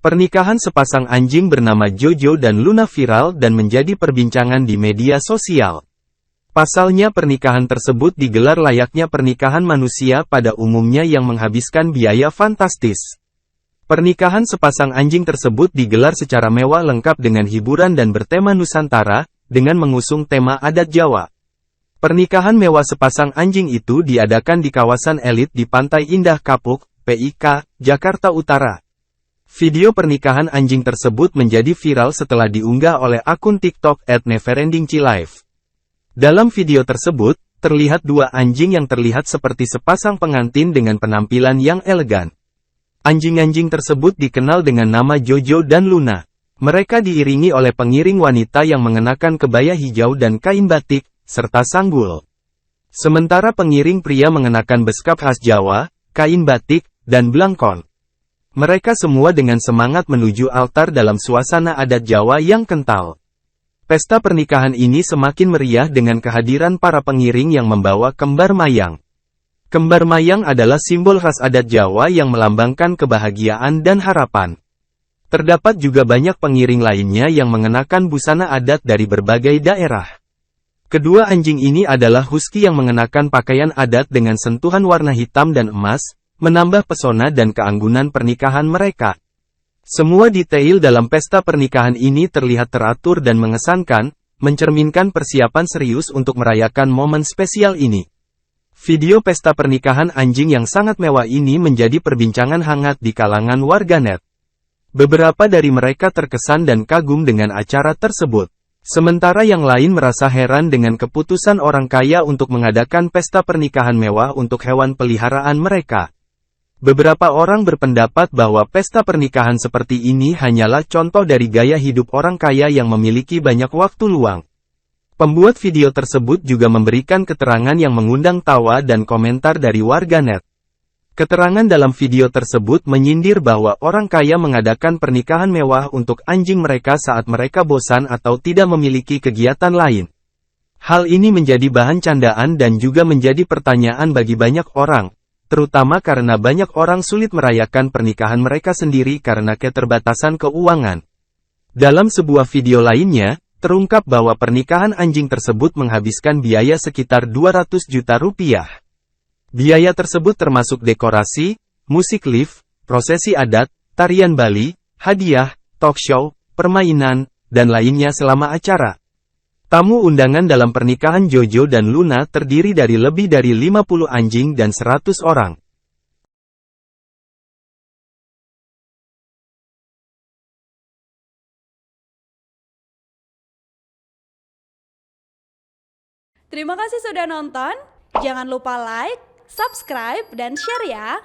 Pernikahan sepasang anjing bernama Jojo dan Luna viral dan menjadi perbincangan di media sosial. Pasalnya pernikahan tersebut digelar layaknya pernikahan manusia pada umumnya yang menghabiskan biaya fantastis. Pernikahan sepasang anjing tersebut digelar secara mewah lengkap dengan hiburan dan bertema Nusantara, dengan mengusung tema adat Jawa. Pernikahan mewah sepasang anjing itu diadakan di kawasan elit di Pantai Indah Kapuk, PIK, Jakarta Utara. Video pernikahan anjing tersebut menjadi viral setelah diunggah oleh akun TikTok @neverendingcilife. Dalam video tersebut, terlihat dua anjing yang terlihat seperti sepasang pengantin dengan penampilan yang elegan. Anjing-anjing tersebut dikenal dengan nama Jojo dan Luna. Mereka diiringi oleh pengiring wanita yang mengenakan kebaya hijau dan kain batik, serta sanggul. Sementara pengiring pria mengenakan beskap khas Jawa, kain batik, dan blangkon. Mereka semua dengan semangat menuju altar dalam suasana adat Jawa yang kental. Pesta pernikahan ini semakin meriah dengan kehadiran para pengiring yang membawa kembar mayang. Kembar mayang adalah simbol khas adat Jawa yang melambangkan kebahagiaan dan harapan. Terdapat juga banyak pengiring lainnya yang mengenakan busana adat dari berbagai daerah. Kedua anjing ini adalah husky yang mengenakan pakaian adat dengan sentuhan warna hitam dan emas, menambah pesona dan keanggunan pernikahan mereka. Semua detail dalam pesta pernikahan ini terlihat teratur dan mengesankan, mencerminkan persiapan serius untuk merayakan momen spesial ini. Video pesta pernikahan anjing yang sangat mewah ini menjadi perbincangan hangat di kalangan warganet. Beberapa dari mereka terkesan dan kagum dengan acara tersebut. Sementara yang lain merasa heran dengan keputusan orang kaya untuk mengadakan pesta pernikahan mewah untuk hewan peliharaan mereka. Beberapa orang berpendapat bahwa pesta pernikahan seperti ini hanyalah contoh dari gaya hidup orang kaya yang memiliki banyak waktu luang. Pembuat video tersebut juga memberikan keterangan yang mengundang tawa dan komentar dari warganet. Keterangan dalam video tersebut menyindir bahwa orang kaya mengadakan pernikahan mewah untuk anjing mereka saat mereka bosan atau tidak memiliki kegiatan lain. Hal ini menjadi bahan candaan dan juga menjadi pertanyaan bagi banyak orang, terutama karena banyak orang sulit merayakan pernikahan mereka sendiri karena keterbatasan keuangan. Dalam sebuah video lainnya, terungkap bahwa pernikahan anjing tersebut menghabiskan biaya sekitar 200 juta rupiah. Biaya tersebut termasuk dekorasi, musik live, prosesi adat, tarian Bali, hadiah, talk show, permainan, dan lainnya selama acara. Tamu undangan dalam pernikahan Jojo dan Luna terdiri dari lebih dari 50 anjing dan 100 orang. Terima kasih sudah nonton. Jangan lupa like, subscribe, dan share ya.